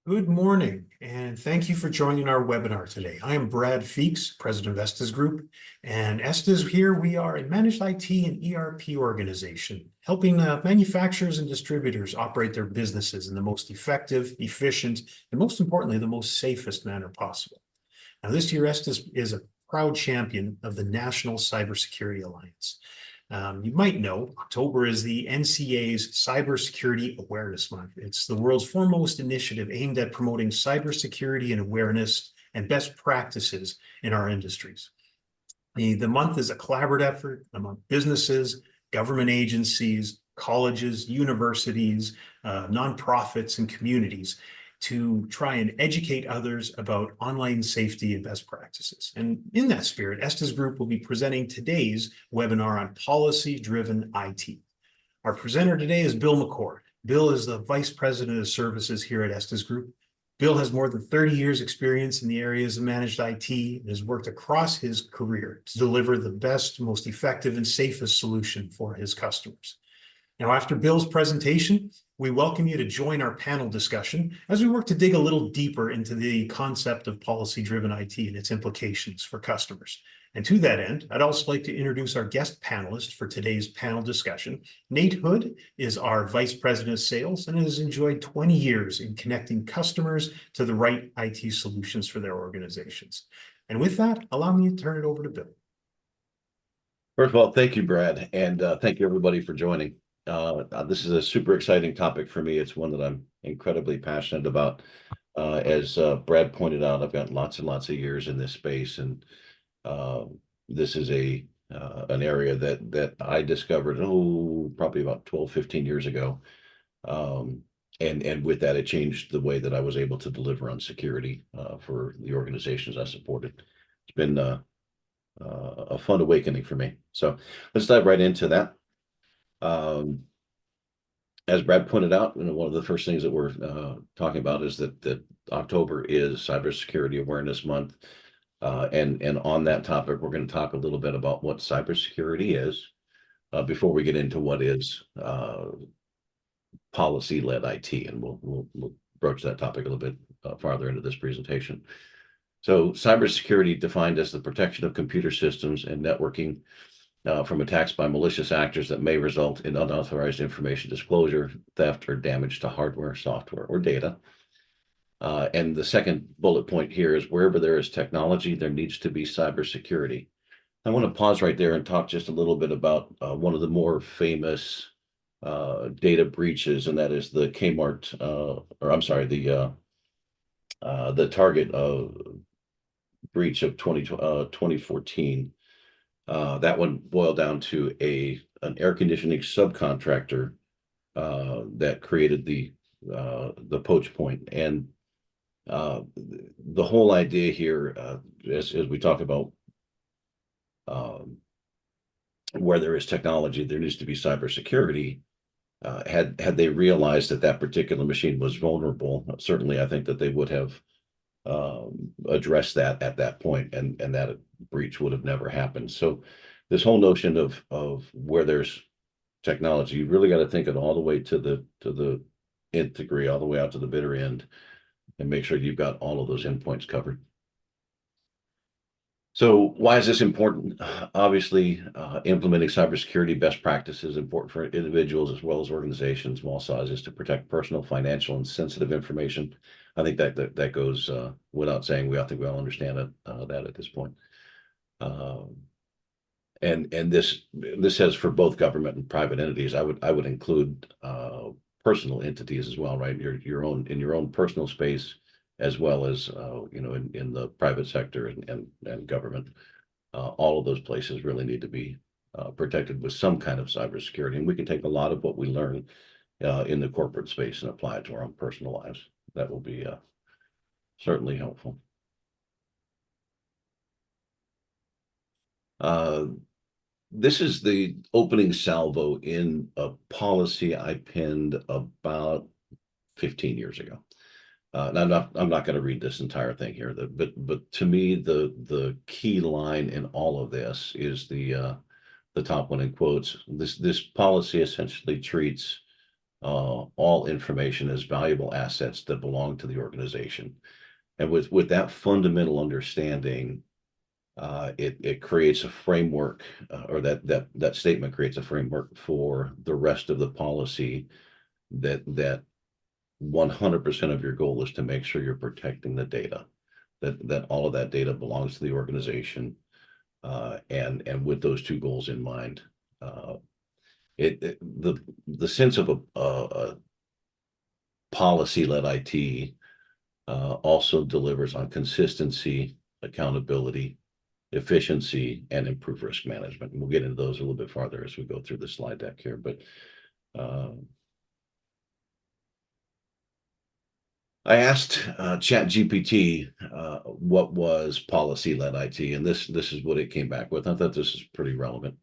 Good morning, and thank you for joining our webinar today. I am Brad Feakes, President of EstesGroup, and Estes here, we are a managed IT and ERP organization, helping manufacturers and distributors operate their businesses in the most effective, efficient, and most importantly, the most safest manner possible. Now, this year, Estes is a proud champion of the National Cybersecurity Alliance. You might know October is the NCA's Cybersecurity Awareness Month. It's the world's foremost initiative aimed at promoting cybersecurity and awareness and best practices in our industries. The month is a collaborative effort among businesses, government agencies, colleges, universities, nonprofits, and communities to try and educate others about online safety and best practices. And in that spirit, EstesGroup will be presenting today's webinar on policy-driven IT. Our presenter today is Bill McCord. Bill is the Vice President of Services here at EstesGroup. Bill has more than 30 years experience in the areas of managed IT and has worked across his career to deliver the best, most effective, and safest solution for his customers. Now, after Bill's presentation, we welcome you to join our panel discussion as we work to dig a little deeper into the concept of policy-driven IT and its implications for customers. And to that end, I'd also like to introduce our guest panelist for today's panel discussion. Nate Hood is our Vice President of Sales and has enjoyed 20 years in connecting customers to the right IT solutions for their organizations. And with that, allow me to turn it over to Bill. First of all, thank you, Brad, and thank you everybody for joining. This is a super exciting topic for me. It's one that I'm incredibly passionate about. As Brad pointed out, I've got lots and lots of years in this space, and this is an area that I discovered, probably about 12, 15 years ago. And with that, it changed the way that I was able to deliver on security for the organizations I supported. It's been a fun awakening for me. So let's dive right into that. As Brad pointed out, one of the first things that we're talking about is that October is Cybersecurity Awareness Month. And on that topic, we're going to talk a little bit about what cybersecurity is before we get into what is policy-led IT. And we'll broach that topic a little bit farther into this presentation. So cybersecurity defined as the protection of computer systems and networking from attacks by malicious actors that may result in unauthorized information disclosure, theft, or damage to hardware, software, or data. And the second bullet point here is wherever there is technology, there needs to be cybersecurity. I want to pause right there and talk just a little bit about one of the more famous data breaches, and that is the Kmart, the Target breach of 2014. That one boiled down to an air conditioning subcontractor that created the poach point. And the whole idea here, as we talk about where there is technology, there needs to be cybersecurity. Had they realized that that particular machine was vulnerable, certainly I think that they would have addressed that at that point, and that breach would have never happened. So this whole notion of where there's technology, you really got to think it all the way to the nth degree, all the way out to the bitter end, and make sure you've got all of those endpoints covered. So why is this important? Obviously, implementing cybersecurity best practices is important for individuals as well as organizations, small sizes, to protect personal, financial, and sensitive information. I think that goes without saying. I think we all understand that at this point. And this says for both government and private entities. I would include personal entities as well, right? Your own personal space, as well as in the private sector and government. All of those places really need to be protected with some kind of cybersecurity, and we can take a lot of what we learn in the corporate space and apply it to our own personal lives. That will be certainly helpful. This is the opening salvo in a policy I penned about 15 years ago. And I'm not going to read this entire thing here, but to me the key line in all of this is the top one in quotes. This policy essentially treats all information as valuable assets that belong to the organization. And with that fundamental understanding, it creates a framework, or that statement creates a framework for the rest of the policy, that 100% of your goal is to make sure you're protecting the data, that all of that data belongs to the organization, and with those two goals in mind, the sense of a policy-led IT also delivers on consistency, accountability, efficiency, and improved risk management. And we'll get into those a little bit farther as we go through the slide deck here. But I asked ChatGPT what was policy-led IT, and this is what it came back with. I thought this is pretty relevant.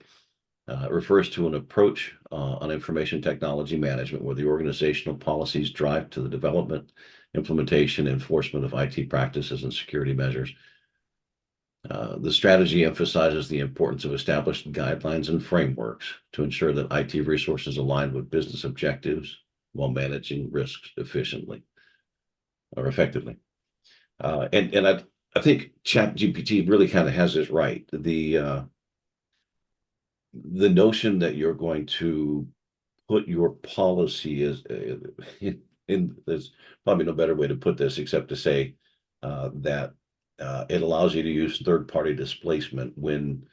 It refers to an approach on information technology management where the organizational policies drive to the development, implementation, enforcement of IT practices and security measures. The strategy emphasizes the importance of established guidelines and frameworks to ensure that IT resources align with business objectives while managing risks efficiently or effectively. And I think ChatGPT really kind of has this right. The notion that you're going to put your policy as there's probably no better way to put this except to say that it allows you to use third-party displacement when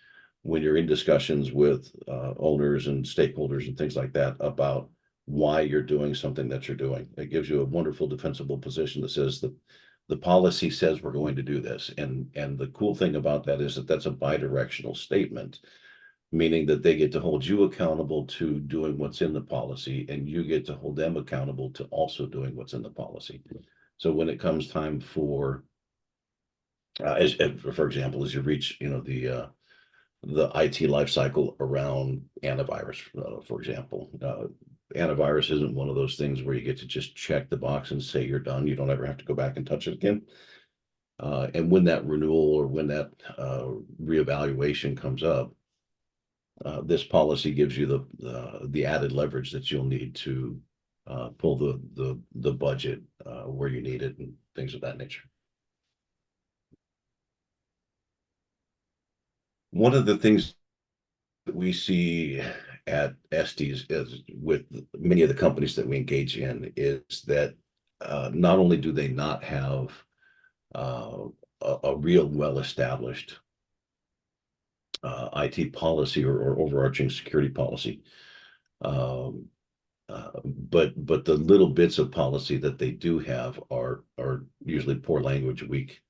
you're in discussions with owners and stakeholders and things like that about why you're doing something that you're doing. It gives you a wonderful defensible position that says that the policy says we're going to do this. And the cool thing about that is that that's a bidirectional statement, meaning that they get to hold you accountable to doing what's in the policy, and you get to hold them accountable to also doing what's in the policy. So when it comes time for, for example, as you reach, the IT lifecycle around antivirus, for example, antivirus isn't one of those things where you get to just check the box and say you're done. You don't ever have to go back and touch it again. And when that renewal or when that reevaluation comes up, this policy gives you the added leverage that you'll need to pull the budget where you need it and things of that nature. One of the things that we see at Estes is with many of the companies that we engage in is that not only do they not have a real well-established IT policy or overarching security policy, but the little bits of policy that they do have are usually poor language, weak,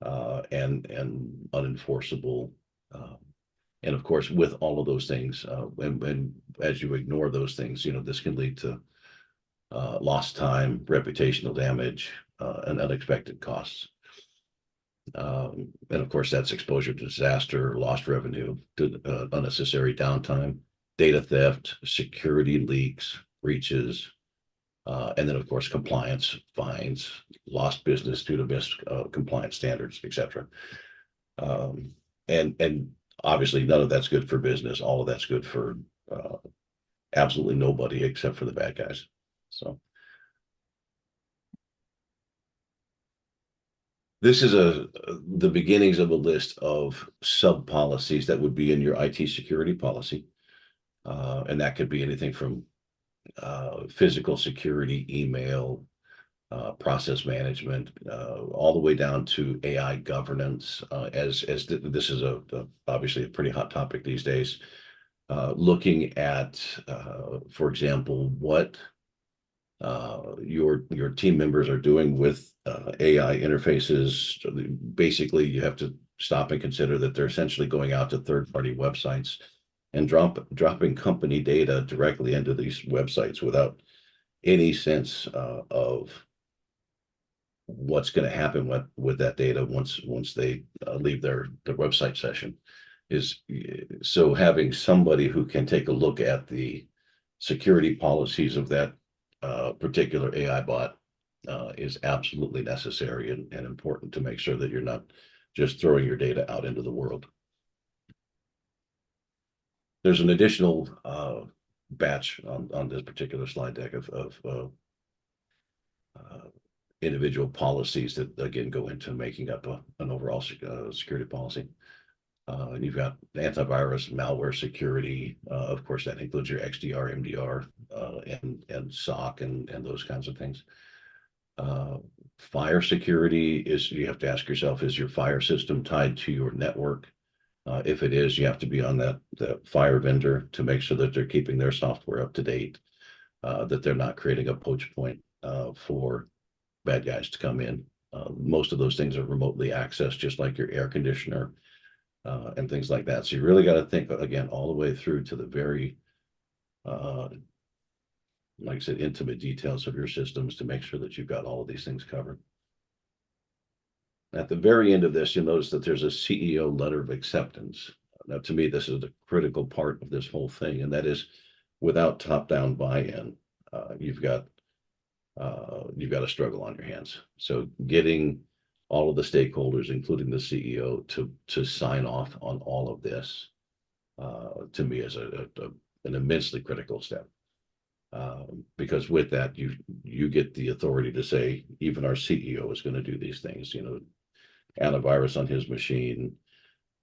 and unenforceable. And of course, with all of those things, and as you ignore those things, this can lead to lost time, reputational damage, and unexpected costs. And of course, that's exposure to disaster, lost revenue, to unnecessary downtime, data theft, security leaks, breaches, and then of course, compliance, fines, lost business due to missed compliance standards, etc. And obviously, none of that's good for business. All of that's good for absolutely nobody except for the bad guys. So this is the beginnings of a list of sub policies that would be in your IT security policy. And that could be anything from physical security, email, process management, all the way down to AI governance. As this is obviously a pretty hot topic these days. Looking at, for example, what your team members are doing with AI interfaces. Basically, you have to stop and consider that they're essentially going out to third-party websites and dropping company data directly into these websites without any sense of what's going to happen with that data once they leave their website session. So having somebody who can take a look at the security policies of that particular AI bot is absolutely necessary and important to make sure that you're not just throwing your data out into the world. There's an additional batch on this particular slide deck of individual policies that again go into making up an overall security policy. You've got antivirus, malware security. Of course, that includes your XDR, MDR, and SOC and those kinds of things. Fire security is, you have to ask yourself, is your fire system tied to your network? If it is, you have to be on that fire vendor to make sure that they're keeping their software up to date, that they're not creating a poach point for bad guys to come in. Most of those things are remotely accessed, just like your air conditioner and things like that. So you really got to think, again, all the way through to the very, like I said, intimate details of your systems to make sure that you've got all of these things covered. At the very end of this, you'll notice that there's a CEO letter of acceptance. Now, to me, this is the critical part of this whole thing, and that is without top-down buy-in, you've got a struggle on your hands. So getting all of the stakeholders, including the CEO, to sign off on all of this, to me is an immensely critical step. Because with that, you get the authority to say, even our CEO is going to do these things, antivirus on his machine,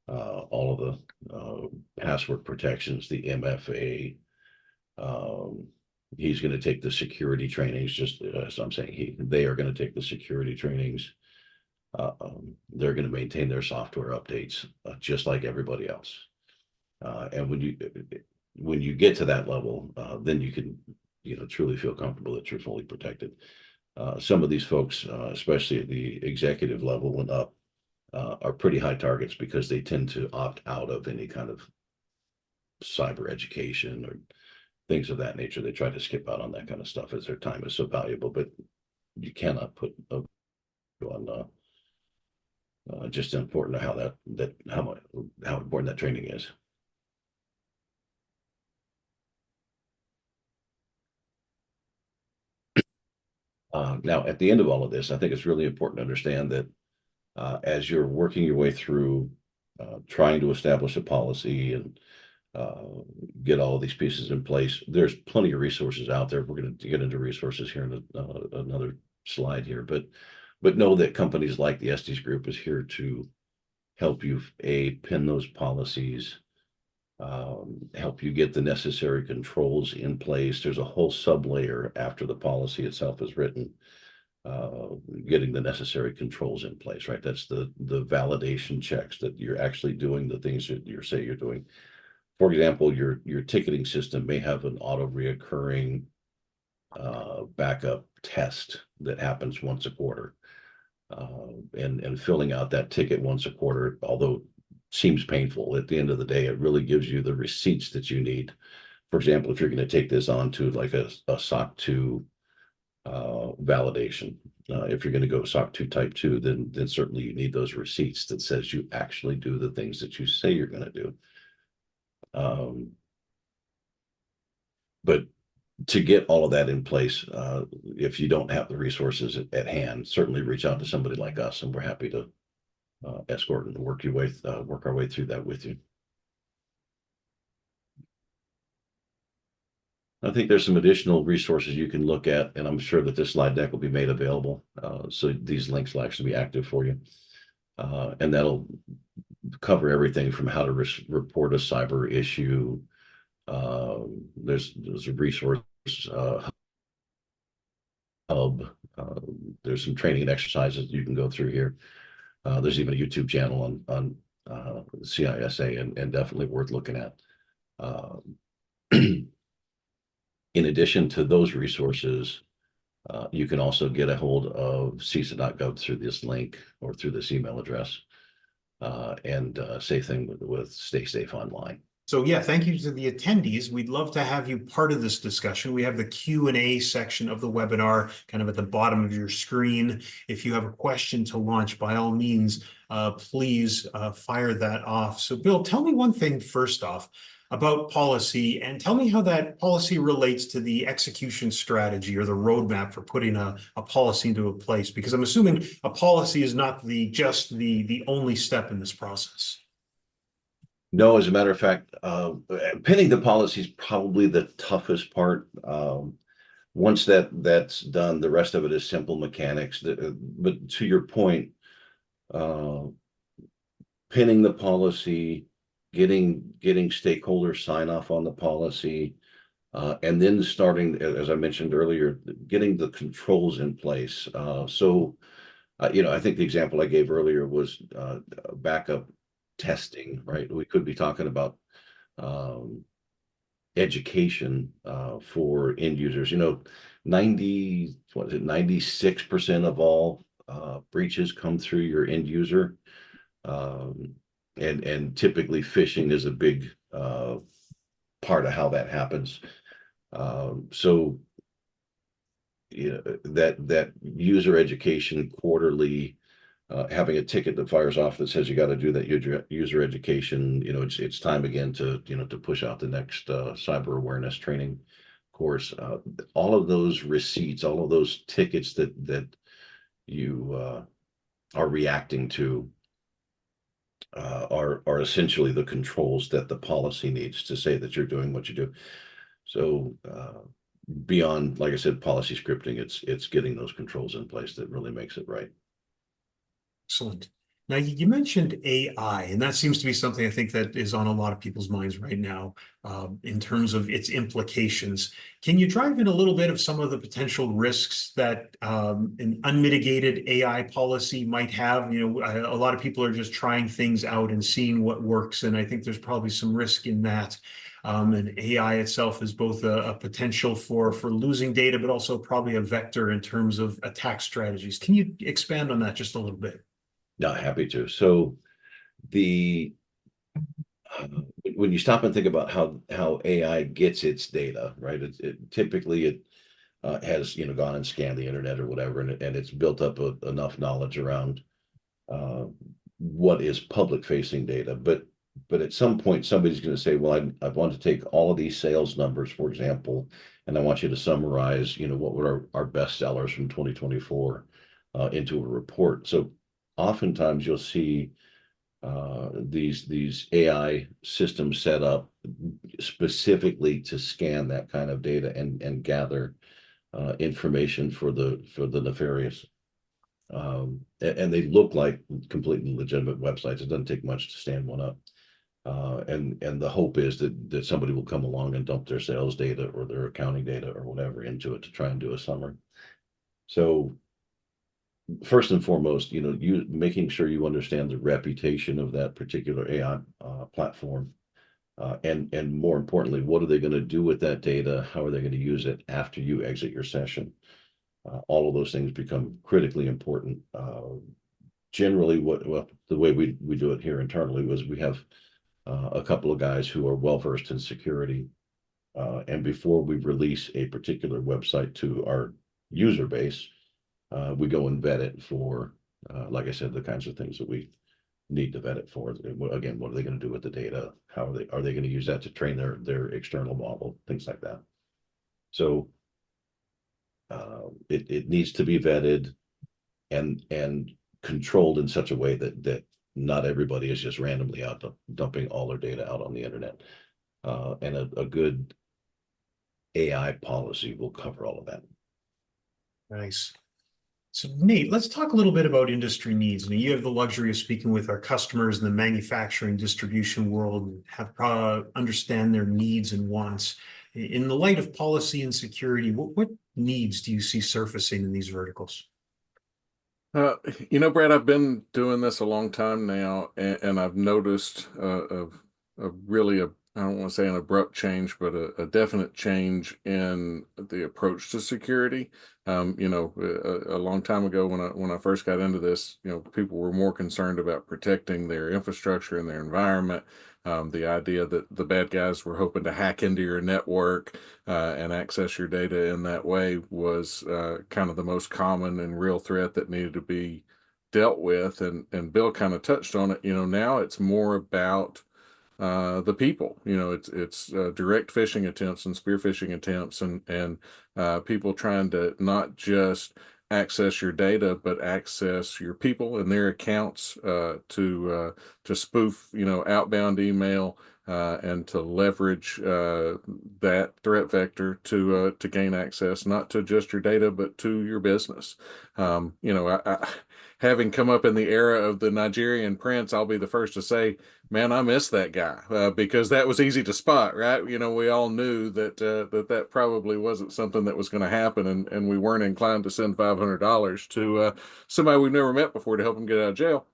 all of the password protections, the MFA. He's going to take the security trainings, just as I'm saying, they are going to take the security trainings. They're going to maintain their software updates, just like everybody else. And when you get to that level, then you can, truly feel comfortable that you're fully protected. Some of these folks, especially at the executive level and up, are pretty high targets because they tend to opt out of any kind of cyber education or things of that nature. They try to skip out on that kind of stuff as their time is so valuable, but you cannot put on just important how important that training is. Now, at the end of all of this, I think it's really important to understand that as you're working your way through trying to establish a policy and get all of these pieces in place, there's plenty of resources out there. We're going to get into resources here in another slide here, but know that companies like the EstesGroup is here to help you pin those policies, help you get the necessary controls in place. There's a whole sub-layer after the policy itself is written, getting the necessary controls in place, right? That's the validation checks that you're actually doing the things that you say you're doing. For example, your ticketing system may have an auto reoccurring backup test that happens once a quarter. And filling out that ticket once a quarter, although seems painful, at the end of the day, it really gives you the receipts that you need. For example, if you're going to take this on to like a SOC 2 validation, if you're going to go SOC 2 type 2, then certainly you need those receipts that says you actually do the things that you say you're going to do. But to get all of that in place, if you don't have the resources at hand, certainly reach out to somebody like us, and we're happy to escort and work our way through that with you. I think there's some additional resources you can look at, and I'm sure that this slide deck will be made available. So these links will actually be active for you. And that'll cover everything from how to report a cyber issue. There's a resource hub. There's some training and exercises you can go through here. There's even a YouTube channel on CISA, and definitely worth looking at. In addition to those resources, you can also get a hold of CISA.gov through this link or through this email address. And same thing with Stay Safe Online. So yeah, thank you to the attendees. We'd love to have you part of this discussion. We have the Q&A section of the webinar kind of at the bottom of your screen. If you have a question to launch, by all means, please fire that off. So Bill, tell me one thing first off about policy, and tell me how that policy relates to the execution strategy or the roadmap for putting a policy into a place, because I'm assuming a policy is not just the only step in this process. No, as a matter of fact, pinning the policy is probably the toughest part. Once that's done, the rest of it is simple mechanics. But to your point, uh, pinning the policy, getting stakeholder sign off on the policy, and then starting, as I mentioned earlier, getting the controls in place. I think the example I gave earlier was backup testing, right? We could be talking about um, education for end users. 96% of all breaches come through your end user. Um, and typically phishing is a big part of how that happens. So that user education quarterly, having a ticket that fires off that says you got to do that user education. It's time again to push out the next cyber awareness training course. All of those receipts, all of those tickets that you are reacting to are essentially the controls that the policy needs to say that you're doing what you do. So beyond, like I said, policy scripting, it's getting those controls in place that really makes it right. Excellent. Now, you mentioned AI, and that seems to be something I think that is on a lot of people's minds right now, in terms of its implications. Can you drive in a little bit of some of the potential risks that an unmitigated AI policy might have? A lot of people are just trying things out and seeing what works, and I think there's probably some risk in that. And AI itself is both a potential for losing data, but also probably a vector in terms of attack strategies. Can you expand on that just a little bit? Not happy to. So the uh, when you stop and think about how AI gets its data, right? Typically it has gone and scanned the internet or whatever, and it's built up enough knowledge around uh, what is public facing data. But at some point somebody's going to say, well, I want to take all of these sales numbers, for example, and I want you to summarize, what were our best sellers from 2024 into a report. So oftentimes you'll see these AI systems set up specifically to scan that kind of data and gather information for the nefarious. And they look like completely legitimate websites. It doesn't take much to stand one up. And the hope is that somebody will come along and dump their sales data or their accounting data or whatever into it to try and do a summary. So first and foremost, you making sure you understand the reputation of that particular AI platform, and more importantly, what are they going to do with that data? How are they going to use it after you exit your session? All of those things become critically important. Generally, the way we do it here internally was we have a couple of guys who are well versed in security, and before we release a particular website to our user base, we go and vet it for, like I said, the kinds of things that we need to vet it for. Again, what are they going to do with the data? How are they going to use that to train their external model? Things like that. So it needs to be vetted and controlled in such a way that not everybody is just randomly out dumping all their data out on the internet. And a good AI policy will cover all of that. Nice. So Nate, let's talk a little bit about industry needs. You have the luxury of speaking with our customers in the manufacturing distribution world and have understand their needs and wants. In the light of policy and security, what needs do you see surfacing in these verticals? Uh, Brad, I've been doing this a long time now, and I've noticed a really, I don't want to say an abrupt change, but a definite change in the approach to security. A long time ago when I first got into this, people were more concerned about protecting their infrastructure and their environment. The idea that the bad guys were hoping to hack into your network and access your data in that way was kind of the most common and real threat that needed to be dealt with. And Bill kind of touched on it. Now it's more about the people. It's direct phishing attempts and spear phishing attempts, and people trying to not just access your data, but access your people and their accounts to spoof, outbound email and to leverage that threat vector to gain access, not to just your data, but to your business. Having come up in the era of the Nigerian prince, I'll be the first to say, man, I miss that guy because that was easy to spot, right? We all knew that probably wasn't something that was going to happen, and we weren't inclined to send $500 to somebody we've never met before to help him get out of jail.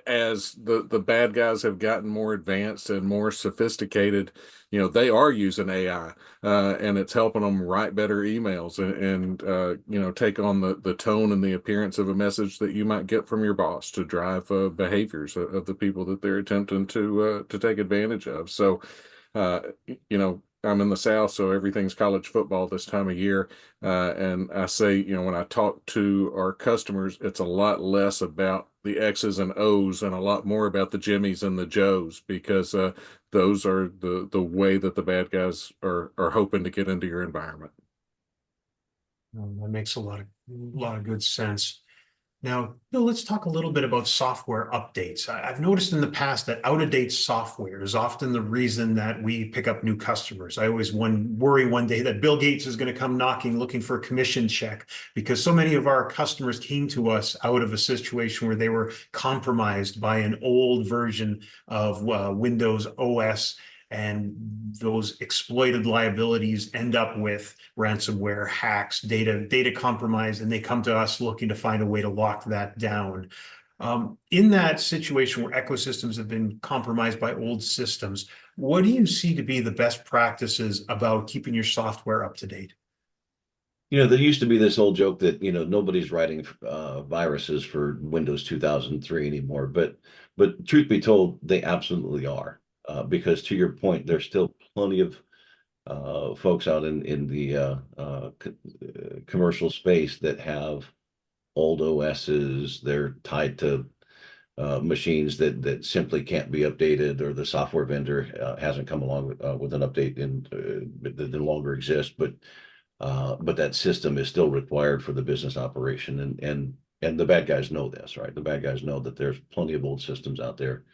As the bad guys have gotten more advanced and more sophisticated, they are using AI, and it's helping them write better emails and take on the tone and the appearance of a message that you might get from your boss to drive behaviors of the people that they're attempting to take advantage of. So, uh, I'm in the South, so everything's college football this time of year. And I say, when I talk to our customers, it's a lot less about the X's and O's and a lot more about the Jimmies and the Joes, because those are the way that the bad guys are hoping to get into your environment. That makes a lot of good sense. Now, Bill, let's talk a little bit about software updates. I've noticed in the past that out-of-date software is often the reason that we pick up new customers. I always worry one day that Bill Gates is going to come knocking looking for a commission check, because so many of our customers came to us out of a situation where they were compromised by an old version of Windows OS. And those exploited liabilities end up with ransomware, hacks, data compromise, and they come to us looking to find a way to lock that down. In that situation where ecosystems have been compromised by old systems, what do you see to be the best practices about keeping your software up to date? There used to be this old joke that, nobody's writing viruses for Windows 2003 anymore, but truth be told, they absolutely are. Because to your point, there's still plenty of folks out in the commercial space that have old OSs. They're tied to machines that simply can't be updated, or the software vendor hasn't come along with an update that no longer exists. But that system is still required for the business operation, and the bad guys know this, right? The bad guys know that there's plenty of old systems out there.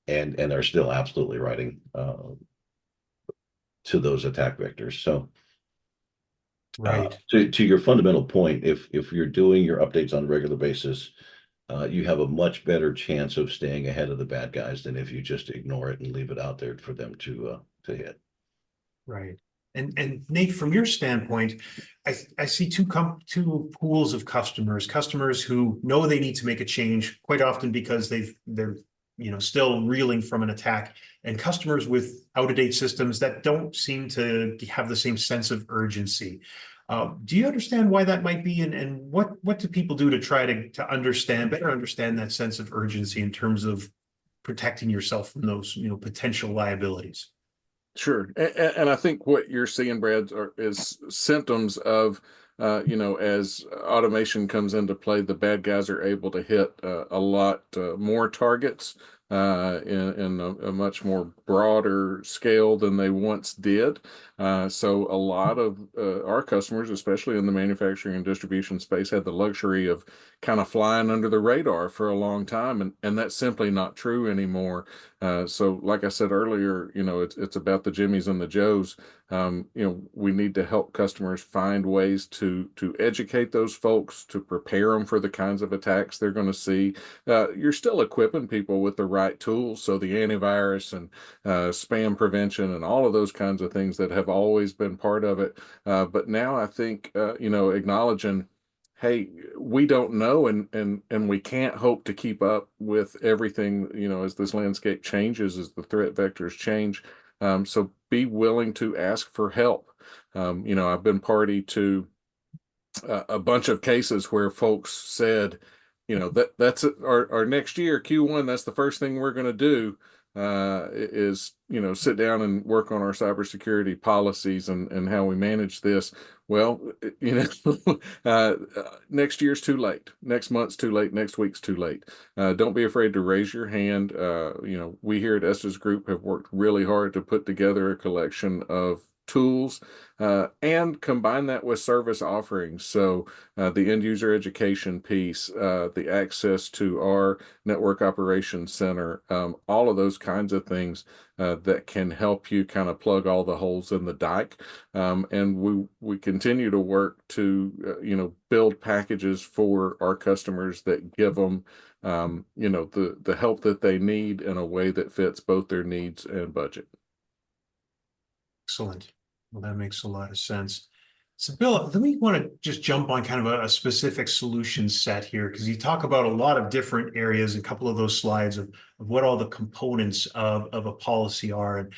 And are still absolutely writing to those attack vectors. So, Right. to your fundamental point, if you're doing your updates on a regular basis, you have a much better chance of staying ahead of the bad guys than if you just ignore it and leave it out there for them to hit. Right. And Nate, from your standpoint, I see two pools of customers who know they need to make a change quite often because they're still reeling from an attack, and customers with out-of-date systems that don't seem to have the same sense of urgency. Do you understand why that might be, and what do people do to try to better understand that sense of urgency in terms of protecting yourself from those potential liabilities? Sure. And I think what you're seeing, Brad, is symptoms of, as automation comes into play, the bad guys are able to hit a lot more targets in a much more broader scale than they once did. So a lot of our customers, especially in the manufacturing and distribution space, had the luxury of kind of flying under the radar for a long time, and that's simply not true anymore. So like I said earlier, it's about the Jimmies and the Joes. We need to help customers find ways to educate those folks, to prepare them for the kinds of attacks they're going to see. You're still equipping people with the right tools, so the antivirus and spam prevention and all of those kinds of things that have always been part of it. But now I think acknowledging, hey, we don't know, and we can't hope to keep up with everything, as this landscape changes, as the threat vectors change. So be willing to ask for help. I've been party to a bunch of cases where folks said, that's our next year, Q1, that's the first thing we're going to do is, sit down and work on our cybersecurity policies and how we manage this. Well, next year's too late. Next month's too late. Next week's too late. Don't be afraid to raise your hand. We here at EstesGroup have worked really hard to put together a collection of tools, and combine that with service offerings. So the end user education piece, the access to our network operations center, all of those kinds of things that can help you kind of plug all the holes in the dike. And we continue to work to build packages for our customers that give them the help that they need in a way that fits both their needs and budget. Excellent. Well, that makes a lot of sense. So, Bill, let me want to just jump on kind of a specific solution set here, because you talk about a lot of different areas, a couple of those slides of what all the components of a policy are. And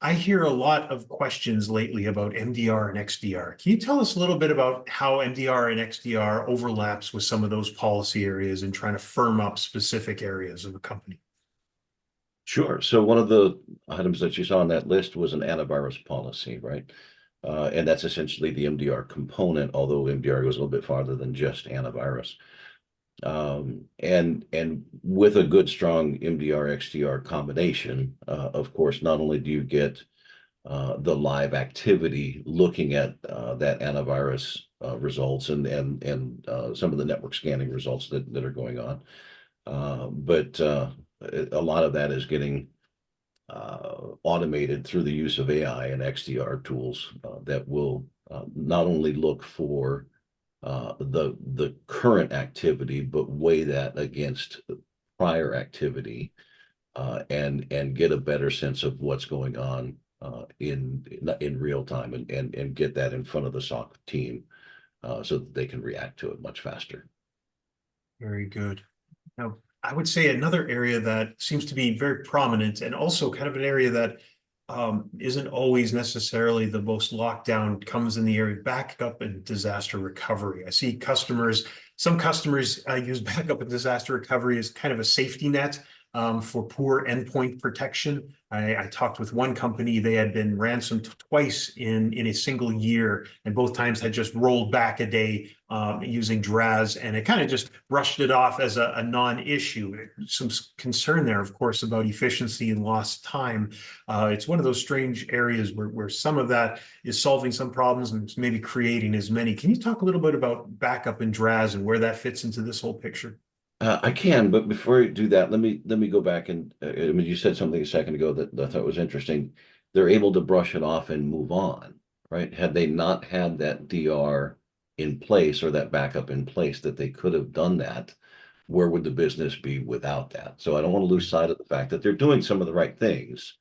I hear a lot of questions lately about MDR and XDR. Can you tell us a little bit about how MDR and XDR overlaps with some of those policy areas and trying to firm up specific areas of a company? Sure. So one of the items that you saw on that list was an antivirus policy, right? And that's essentially the MDR component, although MDR goes a little bit farther than just antivirus. And with a good, strong MDR XDR combination, of course, not only do you get the live activity looking at that antivirus results and some of the network scanning results that are going on, but a lot of that is getting automated through the use of AI and XDR tools that will not only look for the current activity, but weigh that against prior activity and get a better sense of what's going on in real time and get that in front of the SOC team so that they can react to it much faster. Very good. Now, I would say another area that seems to be very prominent and also kind of an area that isn't always necessarily the most locked down comes in the area of backup and disaster recovery. I see some customers use backup and disaster recovery as kind of a safety net for poor endpoint protection. I talked with one company, they had been ransomed twice in a single year, and both times had just rolled back a day using DRAS, and it kind of just brushed it off as a non-issue. Some concern there, of course, about efficiency and lost time. It's one of those strange areas where some of that is solving some problems and maybe creating as many. Can you talk a little bit about backup and DRAS and where that fits into this whole picture? I can, but before you do that, let me go back and I mean, you said something a second ago that I thought was interesting. They're able to brush it off and move on, right? Had they not had that DR in place or that backup in place, that they could have done that, where would the business be without that? So I don't want to lose sight of the fact that they're doing some of the right things,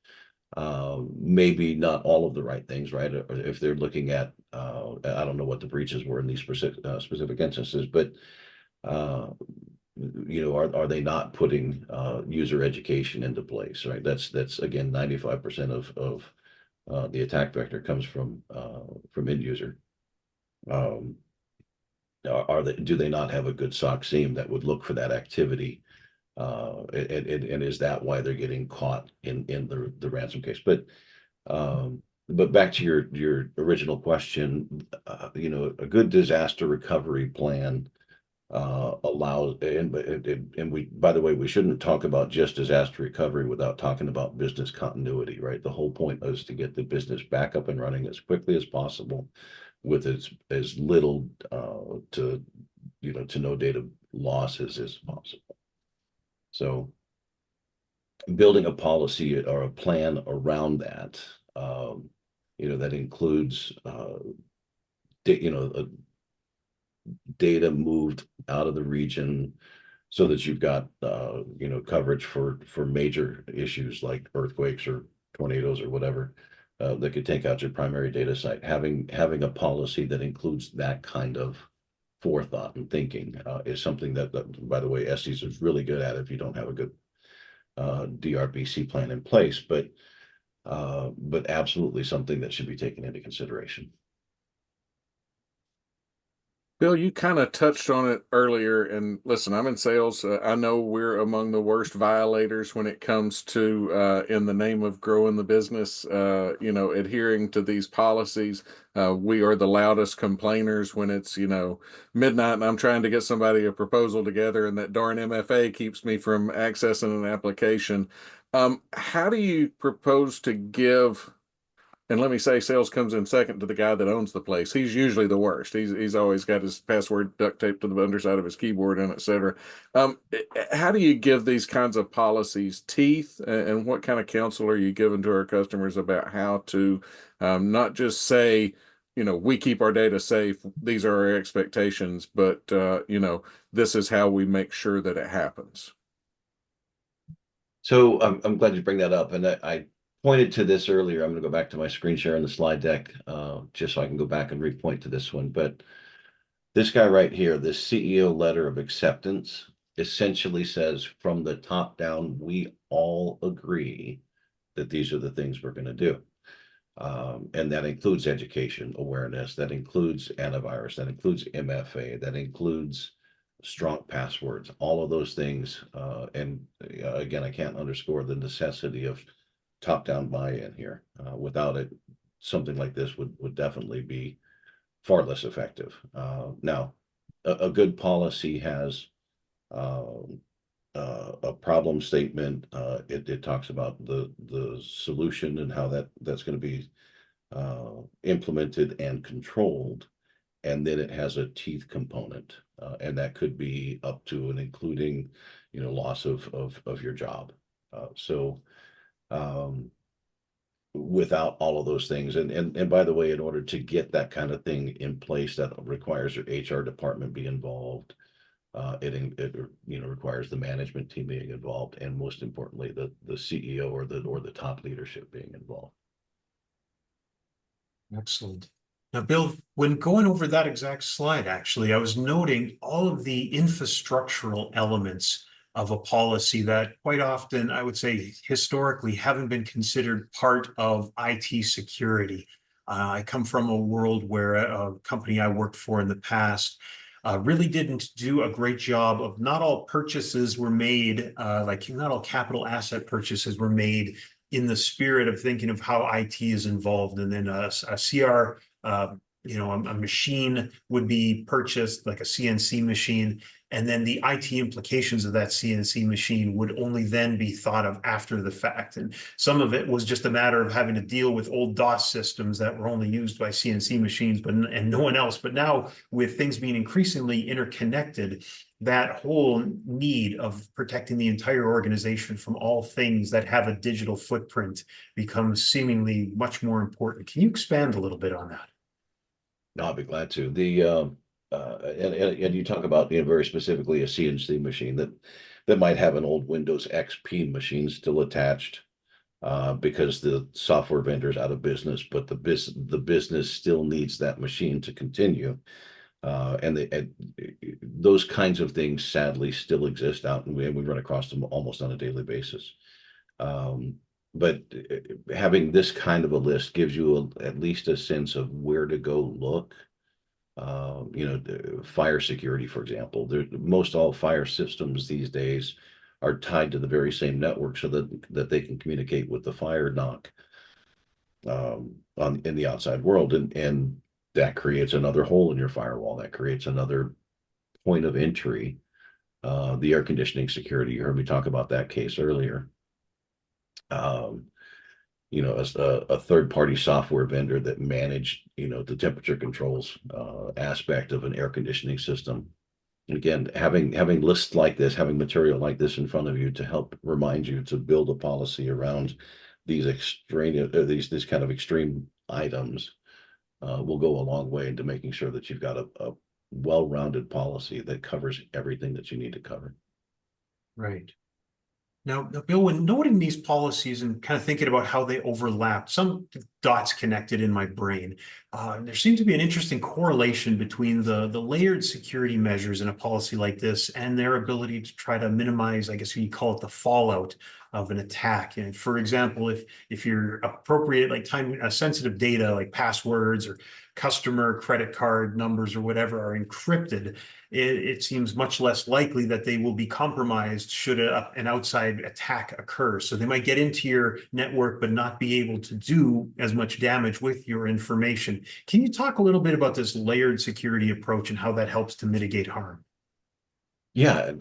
maybe not all of the right things, right? Or if they're looking at, I don't know what the breaches were in these specific instances, but are they not putting user education into place, right? That's again 95% of the attack vector comes from end user. Do they not have a good SOC SIEM that would look for that activity? And is that why they're getting caught in the ransom case? But back to your original question, a good disaster recovery plan allows, and we, by the way, we shouldn't talk about just disaster recovery without talking about business continuity, right? The whole point is to get the business back up and running as quickly as possible with as little to no data losses as possible. So building a policy or a plan around that, that includes data moved out of the region so that you've got coverage for major issues like earthquakes or tornadoes or whatever that could take out your primary data site. Having a policy that includes that kind of forethought and thinking is something that by the way, Estes is really good at if you don't have a good DRBC plan in place, but absolutely something that should be taken into consideration. Bill, you kind of touched on it earlier, and listen, I'm in sales. I know we're among the worst violators when it comes to, in the name of growing the business, adhering to these policies. We are the loudest complainers when it's, midnight and I'm trying to get somebody a proposal together and that darn MFA keeps me from accessing an application. How do you propose to give And let me say, sales comes in second to the guy that owns the place. He's usually the worst. He's always got his password duct taped to the underside of his keyboard and et cetera. How do you give these kinds of policies teeth, and what kind of counsel are you giving to our customers about how to not just say, we keep our data safe, these are our expectations, but this is how we make sure that it happens? So I'm glad you bring that up. And I pointed to this earlier. I'm going to go back to my screen share in the slide deck, just so I can go back and repoint to this one. But this guy right here, this CEO letter of acceptance, essentially says from the top down, we all agree that these are the things we're going to do. And that includes education awareness, that includes antivirus, that includes MFA, that includes strong passwords, all of those things. And again, I can't underscore the necessity of top-down buy-in here. Without it, something like this would definitely be far less effective. Now, a good policy has a problem statement. It talks about the solution and how that's going to be implemented and controlled, and then it has a teeth component, and that could be up to and including, loss of your job. So without all of those things, and by the way, in order to get that kind of thing in place, that requires your HR department be involved. It requires the management team being involved, and most importantly, the CEO or the top leadership being involved. Excellent. Now, Bill, when going over that exact slide, actually, I was noting all of the infrastructural elements of a policy that quite often, I would say, historically haven't been considered part of IT security. I come from a world where a company I worked for in the past really didn't do a great job of, not all purchases were made, like not all capital asset purchases were made in the spirit of thinking of how IT is involved. And then a CR, a machine would be purchased, like a CNC machine, and then the IT implications of that CNC machine would only then be thought of after the fact. And some of it was just a matter of having to deal with old DOS systems that were only used by CNC machines, and no one else. But now, with things being increasingly interconnected, that whole need of protecting the entire organization from all things that have a digital footprint becomes seemingly much more important. Can you expand a little bit on that? No, I'll be glad to. And you talk about, very specifically a CNC machine that might have an old Windows XP machine still attached, because the software vendor's out of business, but the business still needs that machine to continue. And those kinds of things sadly still exist out, and we run across them almost on a daily basis. But having this kind of a list gives you at least a sense of where to go look. Fire security, for example, most all fire systems these days are tied to the very same network, so that they can communicate with the fire knock in the outside world, and that creates another hole in your firewall. That creates another point of entry. The air conditioning security, you heard me talk about that case earlier. As a third-party software vendor that managed, the temperature controls aspect of an air conditioning system. And again, having lists like this, having material like this in front of you to help remind you to build a policy around these these kind of extreme items will go a long way into making sure that you've got a well-rounded policy that covers everything that you need to cover. Right. Now, Bill, when noting these policies and kind of thinking about how they overlap, some dots connected in my brain, there seems to be an interesting correlation between the layered security measures in a policy like this and their ability to try to minimize, I guess you call it, the fallout of an attack. And for example, if you're appropriate, like sensitive data like passwords or customer credit card numbers or whatever are encrypted, it seems much less likely that they will be compromised should an outside attack occur. So they might get into your network but not be able to do as much damage with your information. Can you talk a little bit about this layered security approach and how that helps to mitigate harm? Yeah.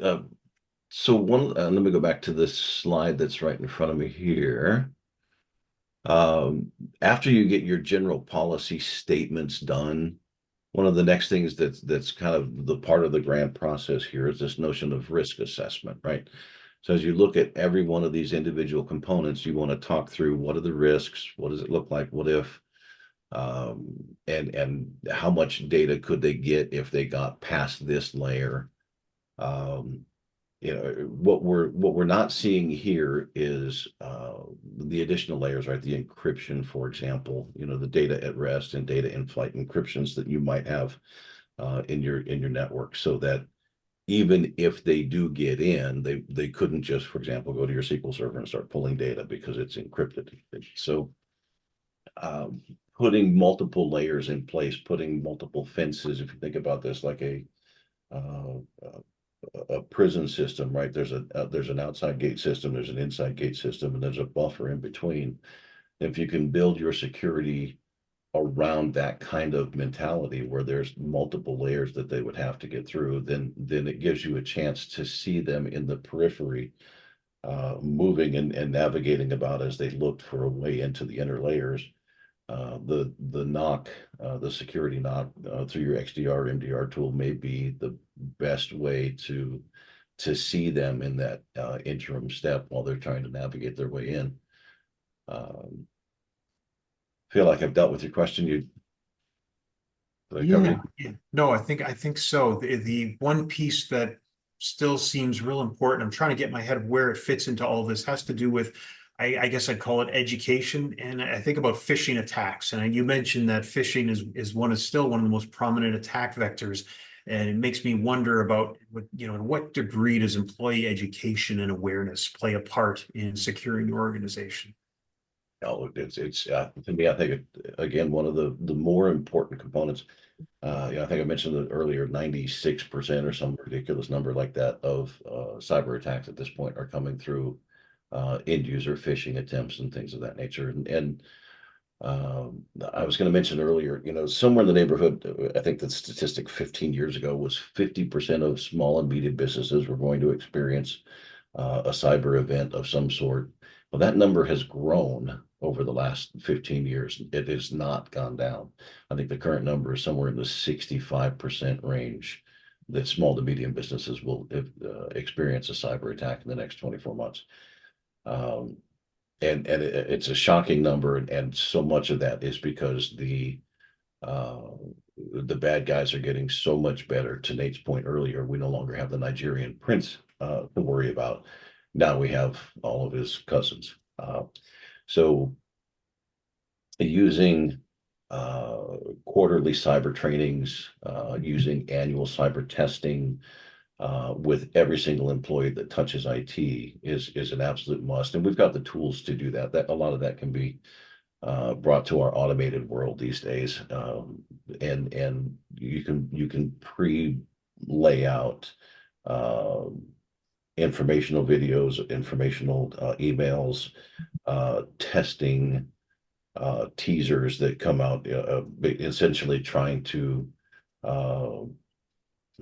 So let me go back to this slide that's right in front of me here. After you get your general policy statements done, one of the next things that's kind of the part of the grant process here is this notion of risk assessment, right? So as you look at every one of these individual components, you want to talk through what are the risks, what does it look like, what if, and how much data could they get if they got past this layer. Um, what we're not seeing here is the additional layers, right? The encryption, for example, the data at rest and data in flight encryptions that you might have in your network, so that even if they do get in, they couldn't just, for example, go to your SQL server and start pulling data because it's encrypted. So um, putting multiple layers in place, putting multiple fences, if you think about this like uh, a prison system, right? There's an outside gate system, there's an inside gate system, and there's a buffer in between. If you can build your security around that kind of mentality where there's multiple layers that they would have to get through, then it gives you a chance to see them in the periphery, moving and navigating about as they looked for a way into the inner layers. The knock, the security knock through your XDR MDR tool may be the best way to see them in that interim step while they're trying to navigate their way in. Feel like I've dealt with your question. Did I cover Yeah, you? yeah. No, I think so. The one piece that still seems real important, I'm trying to get my head of where it fits into all this, has to do with, I guess I'd call it education. And I think about phishing attacks. And you mentioned that phishing is still one of the most prominent attack vectors. And it makes me wonder about in what degree does employee education and awareness play a part in securing your organization? No, it's to me, I think again, one of the more important components. I think I mentioned it earlier, 96% or some ridiculous number like that of cyber attacks at this point are coming through end user phishing attempts and things of that nature. And I was going to mention earlier, somewhere in the neighborhood, I think the statistic 15 years ago was 50% of small and medium businesses were going to experience a cyber event of some sort. Well, that number has grown over the last 15 years. It has not gone down. I think the current number is somewhere in the 65% range that small to medium businesses will experience a cyber attack in the next 24 months. Um, it's a shocking number, and so much of that is because uh, the bad guys are getting so much better. To Nate's point earlier, we no longer have the Nigerian prince to worry about. Now we have all of his cousins. So using quarterly cyber trainings, using annual cyber testing with every single employee that touches IT is an absolute must. And we've got the tools to do that. That a lot of that can be brought to our automated world these days. And you can pre-lay out informational videos, informational emails, testing teasers that come out, essentially trying to uh,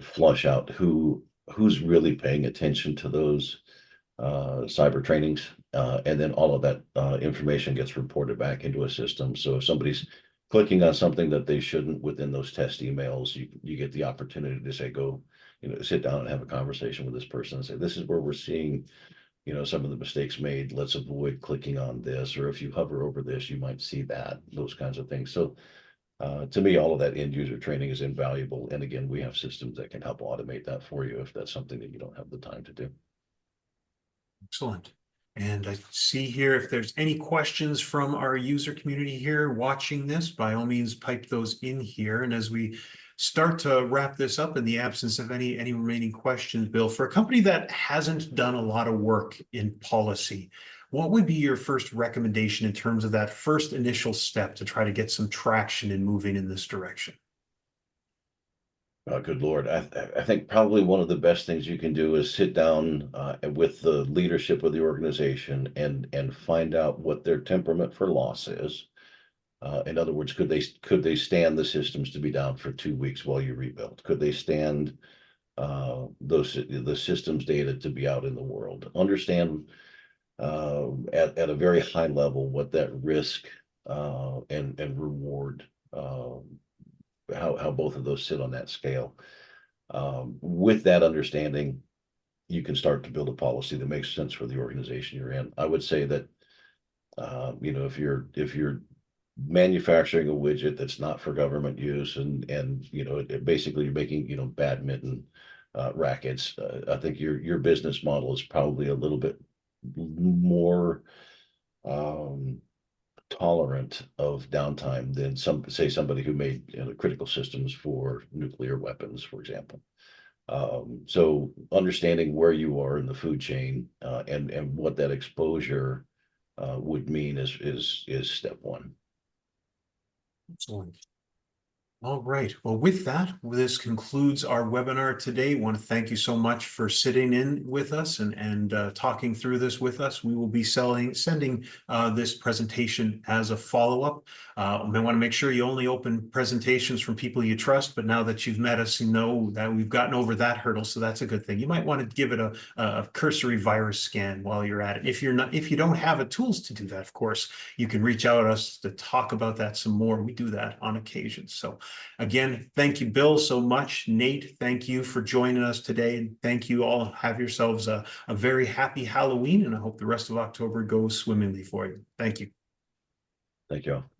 flush out who's really paying attention to those cyber trainings, and then all of that information gets reported back into a system. So if somebody's clicking on something that they shouldn't within those test emails, you get the opportunity to say, go, sit down and have a conversation with this person and say, this is where we're seeing, some of the mistakes made. Let's avoid clicking on this, or if you hover over this, you might see that, those kinds of things. So to me, all of that end user training is invaluable. And again, we have systems that can help automate that for you if that's something that you don't have the time to do. Excellent. And I see here, if there's any questions from our user community here watching this, by all means, pipe those in here. And as we start to wrap this up, in the absence of any remaining questions, Bill, for a company that hasn't done a lot of work in policy, what would be your first recommendation in terms of that first initial step to try to get some traction in moving in this direction? Good Lord. I think probably one of the best things you can do is sit down with the leadership of the organization and find out what their temperament for loss is. In other words, could they stand the systems to be down for 2 weeks while you rebuild? Could they stand the systems data to be out in the world? Understand at a very high level what that risk and reward, how both of those sit on that scale. With that understanding, you can start to build a policy that makes sense for the organization you're in. I would say that, if you're manufacturing a widget that's not for government use, and basically you're making badminton rackets, I think your business model is probably a little bit more tolerant of downtime than somebody who made critical systems for nuclear weapons, for example. So understanding where you are in the food chain, and what that exposure would mean is step one. Excellent. All right. Well, with that, this concludes our webinar today. I want to thank you so much for sitting in with us and talking through this with us. We will be sending this presentation as a follow-up. We want to make sure you only open presentations from people you trust, but now that you've met us, you know that we've gotten over that hurdle, so that's a good thing. You might want to give it a cursory virus scan while you're at it. If you don't have the tools to do that, of course, you can reach out to us to talk about that some more. We do that on occasion. So again, thank you, Bill, so much. Nate, thank you for joining us today. And thank you all. Have yourselves a very happy Halloween, and I hope the rest of October goes swimmingly for you. Thank you. Thank you all.